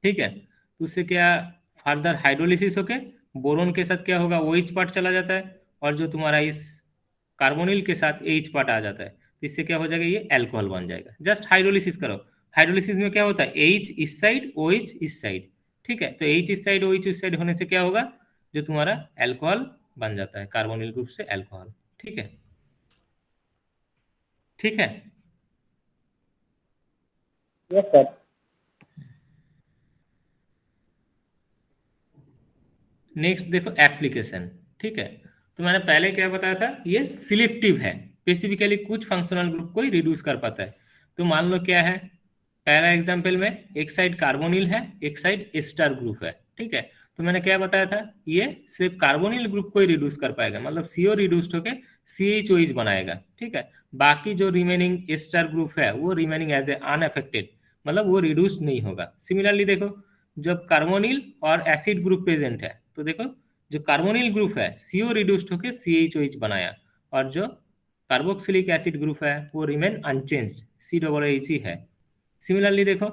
ठीक है। तो उससे क्या, फर्दर हाइड्रोलिसिस होके बोरोन के साथ क्या होगा, OH पार्ट चला जाता है, और जो तुम्हारा इस कार्बोनिल के साथ H पार्ट आ जाता है, तो इससे क्या हो जाएगा, ये अल्कोहल बन जाएगा। जस्ट हाइड्रोलिसिस करो, हाइड्रोलिसिस में क्या होता है, H इस साइड, OH इस साइड, ठीक है। तो H इस साइड, OH इस साइड होने से क्या होगा, जो तुम्हारा अल्कोहल बन जाता है, कार्बोनिल ग्रुप से अल्कोहल, ठीक है, ठीक है। Yes sir. नेक्स्ट देखो एप्लीकेशन, ठीक है। तो मैंने पहले क्या बताया था, ये सिलेक्टिव है, स्पेसिफिकली कुछ फंक्शनल ग्रुप को ही रिड्यूस कर पाता है। तो मान लो क्या है, पहला एग्जांपल में एक साइड कार्बोनिल है, एक साइड एस्टर ग्रुप है, ठीक है। तो मैंने क्या बताया था, ये सिर्फ कार्बोनिल ग्रुप को ही रिड्यूस कर पाएगा, मतलब CO रिड्यूस्ड होके CHOH बनाएगा, ठीक है। बाकी जो रिमेनिंग एस्टर ग्रुप है वो रिमेनिंग एज ए अनअफेक्टेड, मतलब वो रिड्यूस नहीं होगा। सिमिलरली देखो, जब कार्बोनिल और एसिड ग्रुप प्रेजेंट है, तो देखो जो कार्बोनिल ग्रुप है CO रिड्यूस्ड होकर CHOH बनाया, और जो कार्बोक्सिलिक एसिड ग्रुप है वो रिमेन अनचेंज्ड, COOH ही है। सिमिलरली देखो,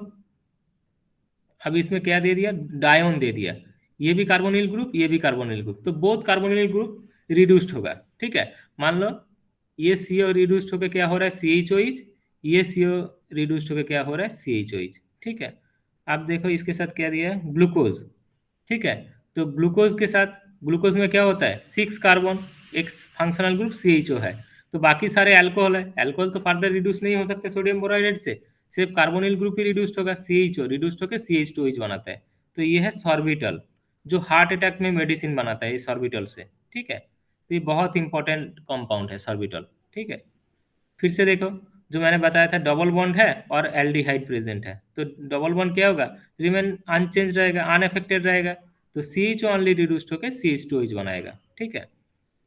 अब इसमें क्या दे दिया, डायोन दे दिया, ये भी कार्बोनिल ग्रुप, ये भी कार्बोनिल ग्रुप, तो बोथ कार्बोनिल ग्रुप रिड्यूस्ड होगा, ठीक है। मान लो ये CO रिड्यूस्ड होकर क्या हो रहा है, CHOH, ये CO रिड्यूस्ड होकर क्या हो रहा है, CHOH, ठीक है। अब देखो इसके साथ क्या दिया है, ग्लूकोज, ठीक है। तो ग्लूकोज के साथ, ग्लूकोज में क्या होता है, 6 कार्बन, एक फंक्शनल ग्रुप CHO है, तो बाकी सारे अल्कोहल है, अल्कोहल तो फर्दर रिड्यूस नहीं हो सकते सोडियम बोराइड से, सिर्फ कार्बोनिल ग्रुप ही रिड्यूस्ड होगा, CHO रिड्यूस्ड होकर CH2H बनाता है। तो ये है सॉर्बिटल, जो हार्ट अटैक में मेडिसिन बनाता है इस सॉर्बिटल से, ठीक है। तो ये बहुत इंपॉर्टेंट कंपाउंड है सॉर्बिटल, ठीक है। फिर से देखो, जो मैंने बताया था डबल बॉन्ड है और एल्डिहाइड प्रेजेंट है, तो डबल बॉन्ड क्या होगा, रिमेन अनचेंज रहेगा, अनअफेक्टेड रहेगा, तो CHO ओनली रिड्यूस्ड होकर CH2H बनाएगा, ठीक है।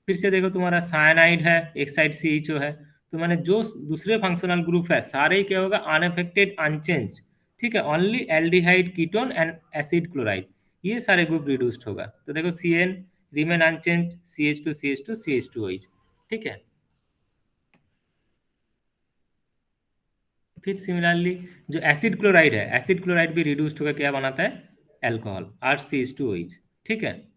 फिर से देखो तुम्हारा साइनाइड है, एक साइड CHO है, तो मैंने जो दूसरे फंक्शनल ग्रुप है सारे ही क्या होगा, अनअफेक्टेड, अनचेंज्ड, ठीक है। Only aldehyde, ketone and acid chloride, ये सारे ग्रुप रिड्यूस्ड होगा, तो देखो CN remain unchanged, CH2 CH2 CH2OH, ठीक है। फिर सिमिलरली जो एसिड क्लोराइड है, एसिड क्लोराइड भी रिड्यूस्ड होकर क्या बनाता है, अल्कोहल, RCH2OH, ठीक है।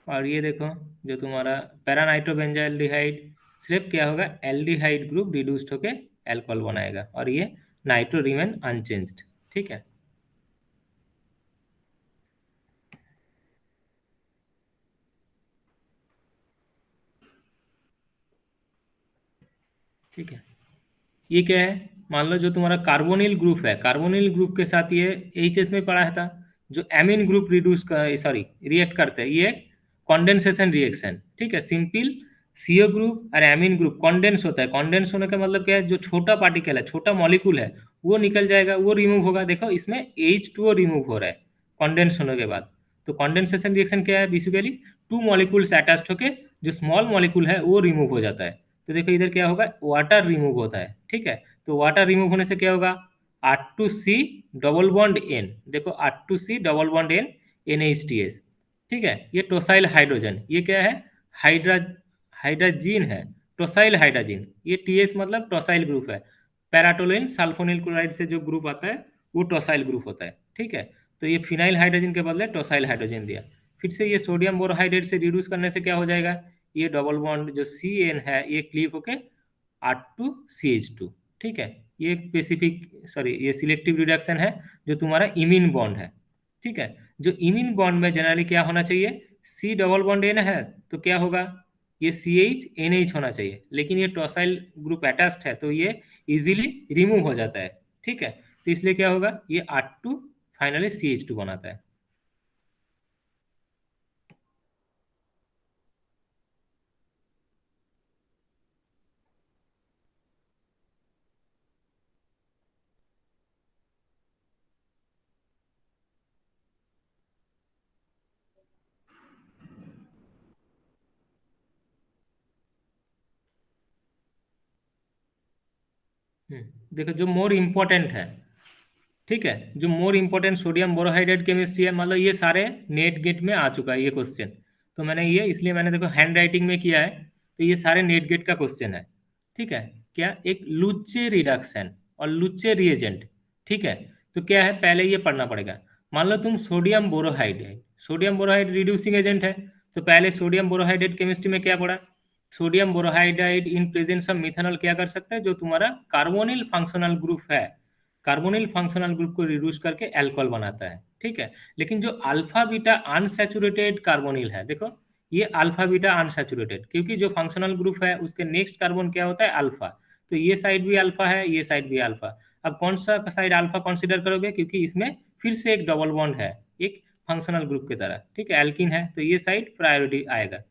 और ये देखो जो तुम्हारा पैरानाइट्रोबेंजाइल्डिहाइड, सिर्फ क्या होगा, एल्डिहाइड ग्रुप रिड्यूस्ड होकर अल्कोहल बनाएगा, और ये नाइट्रो रिमेन अनचेंज्ड, ठीक है, ठीक है। ये क्या है, मान लो जो तुम्हारा कार्बोनिल ग्रुप है, कार्बोनिल ग्रुप के साथ ये HS में पढ़ा था, जो एमीन ग्रुप रिड्यूस कर, सॉरी रिएक्ट करते हैं, ये कॉन्डेंसेशन रिएक्शन, ठीक है। सिंपल CO ग्रुप और एमीन ग्रुप कॉन्डेंस होता है, कॉन्डेंस होने का मतलब क्या है, जो छोटा पार्टिकल है, छोटा मॉलिक्यूल है, वो निकल जाएगा, वो रिमूव होगा, देखो इसमें H2O रिमूव हो रहा है, कॉन्डेंस होने के बाद। तो कॉन्डेंसेशन रिएक्शन क्या है, बेसिकली टू मॉलिक्यूल्स अटैच्ड होके जो स्मॉल मॉलिक्यूल है वो रिमूव हो जाता है। तो देखो इधर क्या होगा, वाटर रिमूव होता है, ठीक है। तो वाटर रिमूव होने से क्या होगा, R2C डबल बॉन्ड N, देखो R2C double bond N NH2S, ठीक है। ये टोसाइल हाइड्रोजन, ये क्या है, हाइड्रा हाइड्राजीन है, टोसाइल हाइड्राजीन। ये TS मतलब टोसाइल ग्रुप है। पैराटोलिन सल्फोनिल क्लोराइड से जो ग्रुप आता है वो टोसाइल ग्रुप होता है, ठीक है। तो ये फिनाइल हाइड्रोजन के बदले टोसाइल हाइड्रोजन दिया। फिर से ये सोडियम बोरोहाइड्रेट से रिड्यूस करने से क्या हो जाएगा, ये डबल बॉन्ड जो CN है ये क्लीव होके R2CH2, ठीक है। ये स्पेसिफिक सॉरी ये सिलेक्टिव रिडक्शन है जो तुम्हारा इमीन बॉन्ड है, ठीक है। जो इमीन बॉन्ड में जनरली क्या होना चाहिए, C डबल बॉन्ड N है तो क्या होगा, ये CH NH होना चाहिए, लेकिन ये टोसाइल ग्रुप अटैच्ड है तो ये इजीली रिमूव हो जाता है, ठीक है। तो इसलिए क्या होगा, ये R2 फाइनली CH2 बनाता है। देखो जो मोर इम्पोर्टेंट है, ठीक है, जो more important sodium borohydrate chemistry है, मतलब ये सारे नेट गेट में आ चुका है ये क्वेश्चन। तो मैंने ये इसलिए मैंने देखो हैंड राइटिंग में किया है, तो ये सारे नेट गेट का क्वेश्चन है, ठीक है। क्या, एक लुच्चे रिडक्शन और लुच्चे रिएजेंट, ठीक है। तो क्या है, पहले ये पढ़ना पड़ेगा। मान लो तुम sodium borohydrate, sodium borohydride reducing agent है, तो पहले सोडियम बोरोहाइड्रेट केमिस्ट्री में क्या पढ़ा, sodium borohydride in presence of methanol क्या कर सकता है, जो तुम्हारा कार्बोनिल फंक्शनल ग्रुप है, कार्बोनिल फंक्शनल ग्रुप को रिड्यूस करके अल्कोहल बनाता है, ठीक है। लेकिन जो अल्फा बीटा अनसैचुरेटेड कार्बोनिल है, देखो ये अल्फा बीटा अनसैचुरेटेड, क्योंकि जो फंक्शनल ग्रुप है उसके नेक्स्ट कार्बन क्या होता है, अल्फा। तो ये साइड भी अल्फा है, ये साइड भी अल्फा। अब कौन सा साइड अल्फा कंसीडर करोगे, क्योंकि इसमें फिर से एक डबल बॉन्ड है, एक फंक्शनल ग्रुप की तरह, ठीक है, एल्किन है, तो ये साइड प्रायोरिटी आएगा।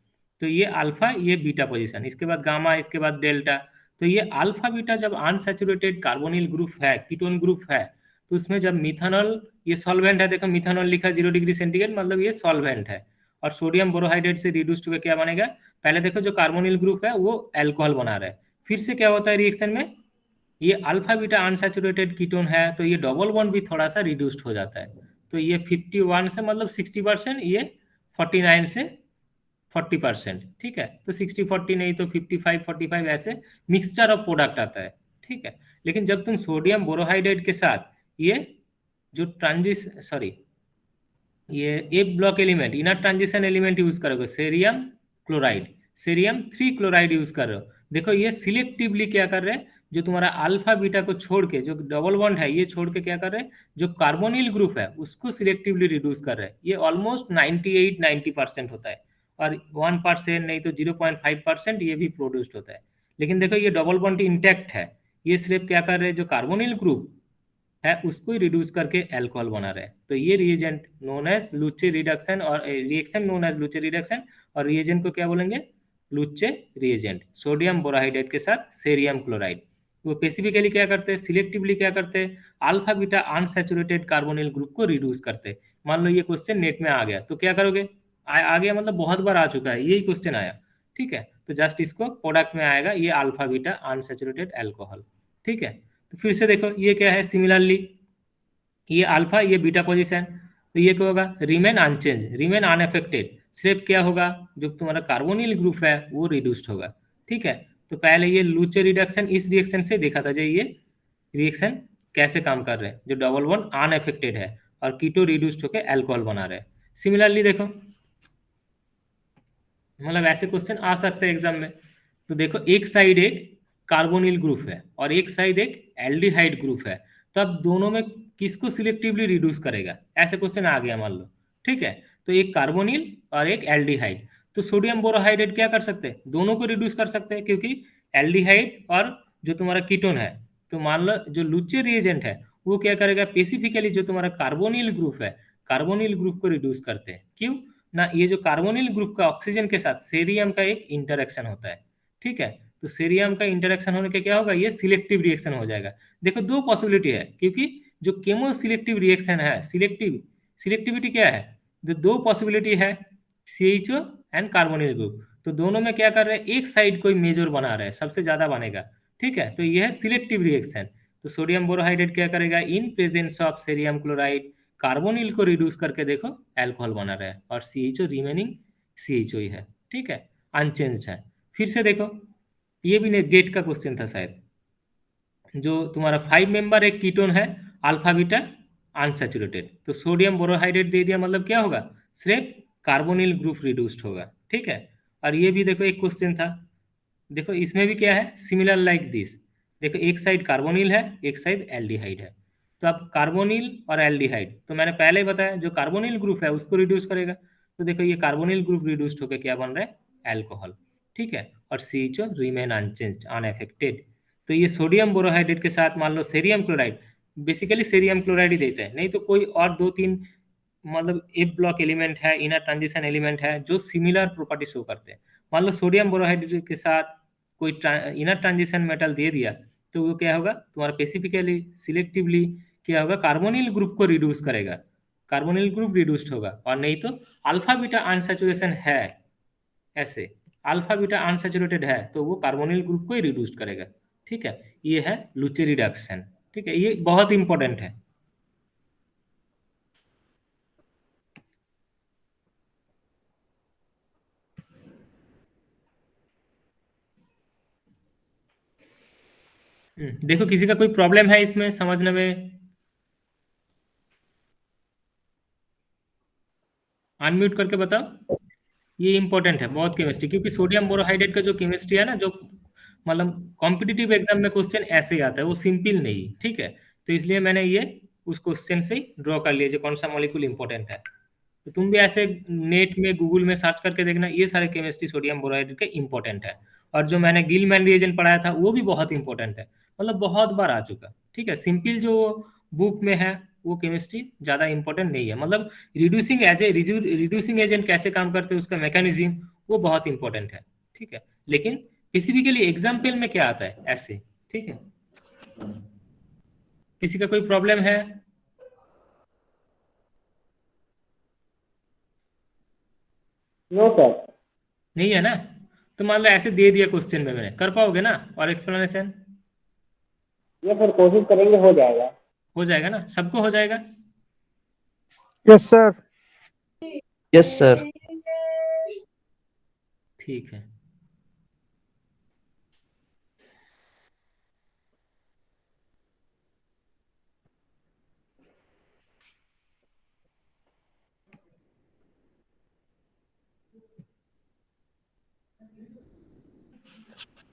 तो ये अल्फा, ये बीटा पोजीशन, इसके बाद गामा, इसके बाद डेल्टा। तो ये अल्फा बीटा जब अनसैचुरेटेड कार्बोनिल ग्रुप है, कीटोन ग्रुप है, तो उसमें जब मिथानॉल, ये सॉल्वेंट है, देखो मिथानॉल लिखा 0 डिग्री सेंटीग्रेड, मतलब ये सॉल्वेंट है। और सोडियम बोरोहाइड्रेट से रिड्यूस होकर क्या बनेगा, पहले देखो जो कार्बोनिल ग्रुप है वो अल्कोहल बना रहा है, फिर से क्या होता है रिएक्शन में, ये अल्फा बीटा अनसैचुरेटेड कीटोन है तो ये डबल बॉन्ड भी थोड़ा सा रिड्यूस्ड हो जाता है। तो ये 51 से मतलब 60%, ये 49 से 40%, ठीक है। तो 60-40 नहीं तो 55-45 ऐसे मिक्सचर ऑफ प्रोडक्ट आता है, ठीक है। लेकिन जब तुम सोडियम बोरोहाइड्रेट के साथ ये जो ये एक block element, inner transition element use करोगे, cerium chloride, cerium 3 chloride use कर रहे हो, देखो ये सिलेक्टिवली क्या कर रहे हैं, जो तुम्हारा अल्फा बीटा को छोड़ के, जो डबल बॉन्ड है ये छोड़ के क्या कर रहे हैं, जो कार्बोनिल ग्रुप है उसको सिलेक्टिवली रिड्यूस कर रहे हैं। ये ऑलमोस्ट 98-90% होता है, और 1% नहीं तो 0.5% ये भी प्रोड्यूस्ड होता है। लेकिन देखो ये डबल बॉन्ड इंटैक्ट है, ये सिर्फ क्या कर रहे हैं, जो कार्बोनिल ग्रुप है उसको ही रिड्यूस करके अल्कोहल बना रहे हैं। तो ये रिएजेंट नोन एज लुच्चे रिडक्शन, और रिएक्शन नोन एज लुच्चे रिडक्शन, और रिएजेंट को क्या बोलेंगे, लुच्चे रिएजेंट। सोडियम बोराहाइड्रेट के साथ सेरियम क्लोराइड, वो स्पेसिफिकली क्या करते हैं, सिलेक्टिवली क्या करते हैं, alpha beta unsaturated carbonyl group को रिड्यूस करते हैं। मान लो ये क्वेश्चन नेट में आ गया तो क्या करोगे, आ गया मतलब बहुत बार आ चुका है, यही क्वेश्चन आया, ठीक है। तो जस्ट इसको प्रोडक्ट में आएगा, ये अल्फा बीटा अनसैचुरेटेड अल्कोहल, ठीक है। तो फिर से देखो ये क्या है, सिमिलरली ये अल्फा, ये बीटा पोजीशन, तो ये क्या होगा, रिमेन अनचेंज, रिमेन अनअफेक्टेड, सिर्फ क्या होगा, जो तुम्हारा कार्बोनिल ग्रुप है वो रिड्यूस्ड होगा, ठीक है। तो पहले ये लुचे रिडक्शन इस रिएक्शन से देखा था, जो ये रिएक्शन कैसे काम कर रहे हैं, जो डबल बॉन्ड अनअफेक्टेड है और कीटो रिड्यूस्ड होकर अल्कोहल बना रहे हैं। सिमिलरली देखो, मतलब ऐसे क्वेश्चन आ सकते हैं एग्जाम में। तो देखो एक साइड एक कार्बोनिल ग्रुप है और एक साइड एक एल्डिहाइड ग्रुप है, तो अब दोनों में किसको सिलेक्टिवली रिड्यूस करेगा, ऐसे क्वेश्चन आ गया मान लो, ठीक है। तो एक कार्बोनिल और एक एल्डिहाइड, तो सोडियम बोरोहाइड्रेट क्या कर सकते हैं, दोनों को रिड्यूस कर सकते हैं, क्योंकि एल्डिहाइड और जो तुम्हारा कीटोन है, तो मान लो जो लुचे रिएजेंट है वो क्या करेगा, स्पेसिफिकली जो तुम्हारा कार्बोनिल ग्रुप है, कार्बोनिल ग्रुप को रिड्यूस करते हैं। क्यों ना, ये जो कार्बोनिल ग्रुप का ऑक्सीजन के साथ सेरियम का एक इंटरेक्शन होता है, ठीक है। तो सेरियम का इंटरेक्शन होने के क्या होगा, ये सिलेक्टिव रिएक्शन हो जाएगा। देखो दो पॉसिबिलिटी है, क्योंकि जो केमो सिलेक्टिव रिएक्शन है, सिलेक्टिव सिलेक्टिविटी क्या है, जो दो पॉसिबिलिटी है CHO एंड कार्बोनिल ग्रुप, तो दोनों में क्या कर रहे हैं, एक साइड कोई मेजर बना रहा है, सबसे ज्यादा बनेगा, ठीक है, तो ये है सिलेक्टिव रिएक्शन। तो सोडियम बोरोहाइड्रेट क्या करेगा, इन presence of sodium chloride carbonyl को रिड्यूस करके देखो अल्कोहल बना रहा है, और CHO रिमेनिंग CHO ही है, ठीक है, अनचेंज्ड है। फिर से देखो, ये भी गेट का क्वेश्चन था शायद, जो तुम्हारा 5 मेंबर एक कीटोन है अल्फा बीटा अनसैचुरेटेड, तो सोडियम बोरोहाइड्रेट दे दिया, मतलब क्या होगा, सिर्फ कार्बोनिल ग्रुप रिड्यूस्ड होगा, ठीक है। और ये भी देखो एक क्वेश्चन था, देखो इसमें भी क्या है, सिमिलर लाइक दिस, देखो एक साइड कार्बोनिल है, एक साइड एल्डिहाइड है, तो अब कार्बोनिल और एल्डिहाइड, तो मैंने पहले ही बताया जो कार्बोनिल ग्रुप है उसको रिड्यूस करेगा, तो देखो ये कार्बोनिल ग्रुप रिड्यूस्ड होकर क्या बन रहा है, अल्कोहल, ठीक है, और CHO रिमेन अनचेंज्ड अनअफेक्टेड। तो ये सोडियम बोरोहाइड्रेट के साथ मान लो cerium chloride, basically cerium chloride ही देता है, नहीं तो कोई और दो तीन मतलब एफ ब्लॉक एलिमेंट है, इनर ट्रांजिशन एलिमेंट है जो सिमिलर प्रॉपर्टी शो करते हैं। मान लो सोडियम बोरोहाइड्रेट के साथ कोई इनर ट्रांजिशन मेटल दे दिया, तो वो क्या होगा, तुम्हारा स्पेसिफिकली सिलेक्टिवली क्या होगा, कार्बोनिल ग्रुप को रिड्यूस करेगा, कार्बोनिल ग्रुप रिड्यूस्ड होगा, और नहीं तो अल्फा बीटा अनसैचुरेशन है, ऐसे अल्फा बीटा अनसैचुरेटेड है तो वो कार्बोनिल ग्रुप को ही रिड्यूस करेगा, ठीक है, ये है लुचे रिडक्शन, ठीक है, ये बहुत इंपॉर्टेंट है। देखो किसी का कोई प्रॉब्लम है इसमें समझने में, अनम्यूट करके बताओ। ये इंपॉर्टेंट है बहुत केमिस्ट्री, क्योंकि सोडियम बोरोहाइड्रेट का जो केमिस्ट्री है ना, जो मतलब कॉम्पिटिटिव एग्जाम में क्वेश्चन ऐसे ही आता है, वो सिंपल नहीं, ठीक है, तो इसलिए मैंने ये उस क्वेश्चन से ही ड्रॉ कर लिया जो कौन सा मॉलिक्यूल इंपॉर्टेंट है। तो तुम भी ऐसे नेट में गूगल में सर्च करके देखना, ये सारे केमिस्ट्री सोडियम बोरोहाइड्रेट के इंपॉर्टेंट है, और जो मैंने गिलमैन रिएजेंट पढ़ाया था वो भी बहुत इंपॉर्टेंट है, मतलब बहुत बार आ चुका, ठीक है। सिंपल जो बुक में है वो केमिस्ट्री ज्यादा इंपॉर्टेंट नहीं है, मतलब रिड्यूसिंग एजेंट कैसे काम करते हैं उसका मैकेनिज्म वो बहुत इंपॉर्टेंट है, ठीक है, लेकिन स्पेसिफिकली एग्जाम्पल में क्या आता है ऐसे, ठीक है। किसी का कोई प्रॉब्लम है? No sir. नहीं है ना, तो मान लो ऐसे दे दिया क्वेश्चन में मैंने, कर पाओगे ना और एक्सप्लेनेशन? ये सर कोशिश करेंगे, हो जाएगा। हो जाएगा ना, सबको हो जाएगा? Yes sir. Yes sir. ठीक है।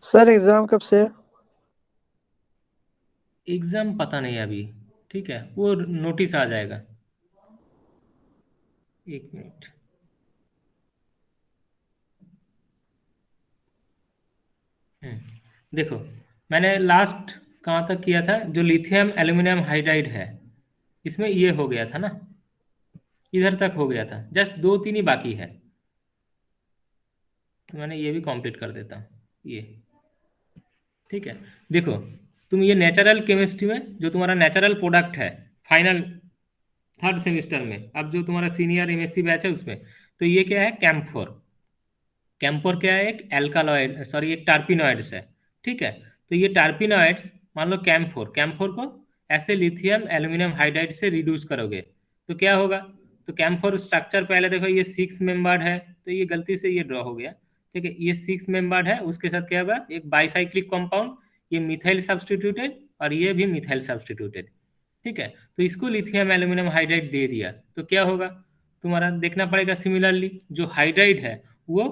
सर एग्जाम कब से है? एग्जाम पता नहीं अभी, ठीक है, वो नोटिस आ जाएगा, एक मिनट। देखो मैंने लास्ट कहाँ तक किया था, जो लिथियम एल्यूमिनियम हाइड्राइड है इसमें ये हो गया था ना, इधर तक हो गया था, जस्ट दो तीन ही बाकी है, तो मैंने ये भी कंप्लीट कर देता हूँ ये, ठीक है। देखो तुम ये नेचुरल केमिस्ट्री में जो तुम्हारा नेचुरल प्रोडक्ट है फाइनल थर्ड सेमेस्टर में, अब जो तुम्हारा सीनियर MSc बैच है उसमें, तो ये क्या है, कैम्फोर। कैम्फोर क्या है, एक एल्कालॉइड, सॉरी एक टार्पिनॉइड्स है, ठीक है। तो ये टार्पिनॉइड्स मान लो कैम्फोर, कैम्फोर को ऐसे लिथियम एल्यूमिनियम हाइड्राइड से रिड्यूस करोगे तो क्या होगा, तो कैम्फोर स्ट्रक्चर पहले देखो, ये 6 मेंबर्ड है, तो ये गलती से ये ड्रॉ हो गया, ठीक है, ये 6 मेंबर्ड है, उसके साथ क्या होगा, एक बाइसाइक्लिक कंपाउंड, ये मिथाइल सब्स्टिट्यूटेड और ये भी मिथाइल सब्स्टिट्यूटेड, ठीक है। तो इसको लिथियम एल्यूमिनियम हाइड्राइड दे दिया तो क्या होगा, तुम्हारा देखना पड़ेगा सिमिलरली जो हाइड्राइड है वो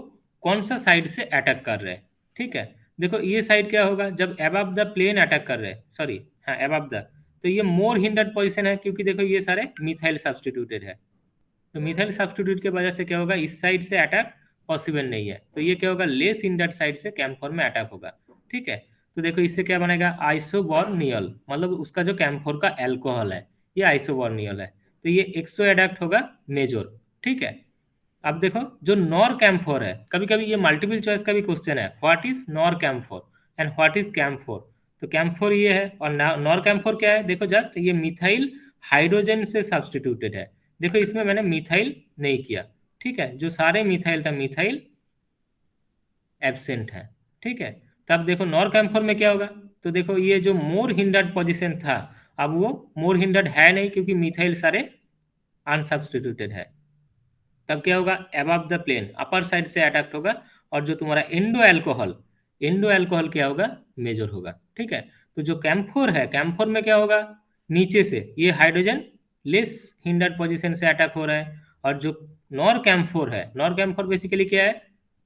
कौन सा साइड से अटैक कर रहे हैं, ठीक है। देखो ये साइड क्या होगा, जब अबव द प्लेन अटैक कर रहे हैं, सॉरी हाँ अबव द, तो ये मोर हिंडर्ड पोजीशन है, क्योंकि देखो ये सारे मिथाइल सब्स्टिट्यूटेड है, तो मिथाइल सब्स्टिट्यूट की वजह से क्या होगा, इस साइड से अटैक पॉसिबल नहीं है, तो ये क्या होगा, लेस हिंडर्ड साइड से कैम्फोर में अटैक होगा, ठीक है। तो देखो इससे क्या बनेगा, आइसोबोर्नियल, मतलब उसका जो कैम्फोर का एल्कोहल है ये आइसोबोर्नियल है, तो ये एक्सो एडक्ट होगा नेजोर, ठीक है। अब देखो जो नॉर कैम्फोर है, कभी कभी ये मल्टीपल चॉइस का भी क्वेश्चन है, what is nor camphor and what is camphor, तो कैम्फोर ये है और नॉर कैम्फोर क्या है, देखो जस्ट ये मिथाइल हाइड्रोजन से सब्स्टिट्यूटेड है, देखो इसमें मैंने मिथाइल नहीं किया, ठीक है, जो सारे मिथाइल था मिथाइल एब्सेंट है, ठीक है। तब देखो नॉर कैम्फोर में क्या होगा, तो देखो ये जो मोर हिंडर्ड पोजीशन था, अब वो मोर हिंडर्ड है नहीं क्योंकि मिथाइल सारे अनसब्स्टिट्यूटेड है। तब क्या होगा, above the plane upper side से अटैक होगा, और जो तुम्हारा इंडो एल्कोहल क्या होगा, मेजर होगा, ठीक है। तो जो कैम्फोर है, कैम्फोर में क्या होगा, नीचे से ये हाइड्रोजन लेस हिंडर्ड पोजीशन से अटैक हो रहा है, और जो नॉर कैम्फोर है, नॉर कैम्फोर बेसिकली क्या है,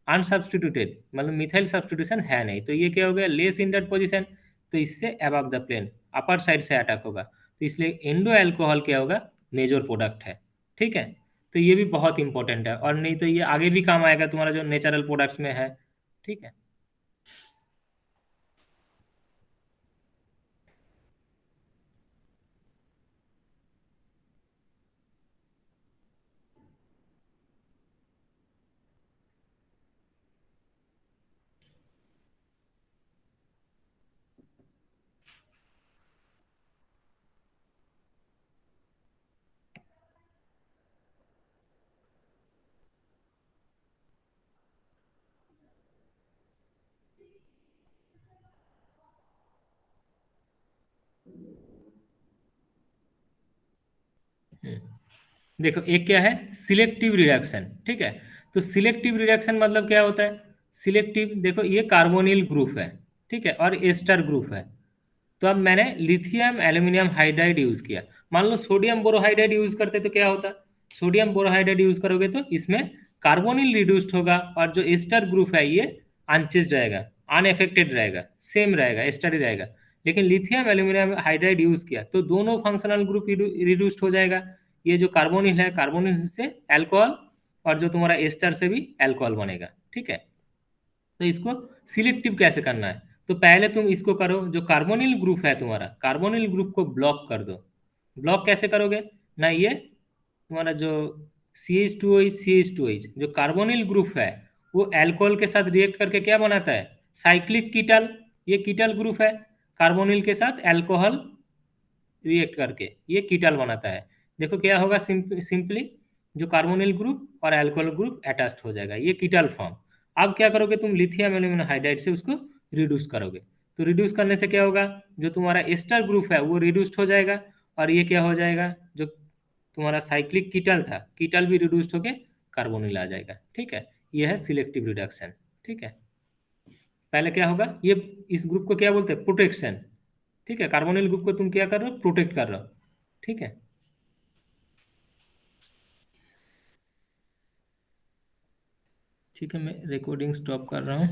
अनसब्स्टिट्यूटेड, मतलब मिथाइल सब्स्टिट्यूशन है नहीं, तो ये क्या हो गया, लेस हिंडर्ड पोजीशन, तो इससे above the plane upper side से अटैक होगा, तो इसलिए इंडो एल्कोहल क्या होगा, मेजर प्रोडक्ट है, ठीक है। तो ये भी बहुत इंपॉर्टेंट है, और नहीं तो ये आगे भी काम आएगा तुम्हारा जो नेचुरल प्रोडक्ट्स में है, ठीक है। देखो एक क्या है, सिलेक्टिव रिडक्शन, ठीक है। तो सिलेक्टिव रिडक्शन मतलब क्या होता है, सिलेक्टिव, देखो ये कार्बोनिल ग्रुप है, ठीक है, और एस्टर ग्रुप है। तो अब मैंने लिथियम एल्यूमिनियम हाइड्राइड यूज किया, मान लो सोडियम बोरोहाइड्राइड यूज करते तो क्या होता, सोडियम बोरोहाइड्राइड यूज करोगे तो इसमें कार्बोनिल रिड्यूस्ड होगा, और जो एस्टर ग्रुप है ये अनचेंज रहेगा, अनएफेक्टेड रहेगा, सेम रहेगा, एस्टर ही रहेगा। लेकिन लिथियम एल्यूमिनियम हाइड्राइड यूज किया तो दोनों फंक्शनल ग्रुप रिड्यूस्ड हो जाएगा, ये जो कार्बोनिल है, कार्बोनिल से अल्कोहल, और जो तुम्हारा एस्टर से भी अल्कोहल बनेगा, ठीक है। तो इसको सिलेक्टिव कैसे करना है, तो पहले तुम इसको करो, जो कार्बोनिल ग्रुप है तुम्हारा, कार्बोनिल ग्रुप को ब्लॉक कर दो। ब्लॉक कैसे करोगे ना, ये तुम्हारा जो CH2OH जो कार्बोनिल ग्रुप है, वो अल्कोहल के साथ रिएक्ट करके क्या बनाता है, साइक्लिक कीटल, ये कीटल ग्रुप है, कार्बोनिल के साथ अल्कोहल रिएक्ट करके ये कीटल बनाता है। देखो क्या होगा, सिंपली जो कार्बोनिल ग्रुप और अल्कोहल ग्रुप अटैच्ड हो जाएगा, ये कीटल फॉर्म। अब क्या करोगे तुम, लिथियम एल्यूमिनियम हाइड्राइड से उसको रिड्यूस करोगे, तो रिड्यूस करने से क्या होगा, जो तुम्हारा एस्टर ग्रुप है वो रिड्यूस्ड हो जाएगा, और ये क्या हो जाएगा, जो तुम्हारा साइक्लिक कीटल था, कीटल भी रिड्यूस्ड होके कार्बोनिल आ जाएगा, ठीक है। ये है सिलेक्टिव रिडक्शन, ठीक है। पहले क्या होगा, ये इस ग्रुप को क्या बोलते हैं, प्रोटेक्शन, ठीक है, कार्बोनिल ग्रुप को तुम क्या कर रहे हो, प्रोटेक्ट कर रहे हो, ठीक है। ठीक है, मैं रिकॉर्डिंग स्टॉप कर रहा हूँ।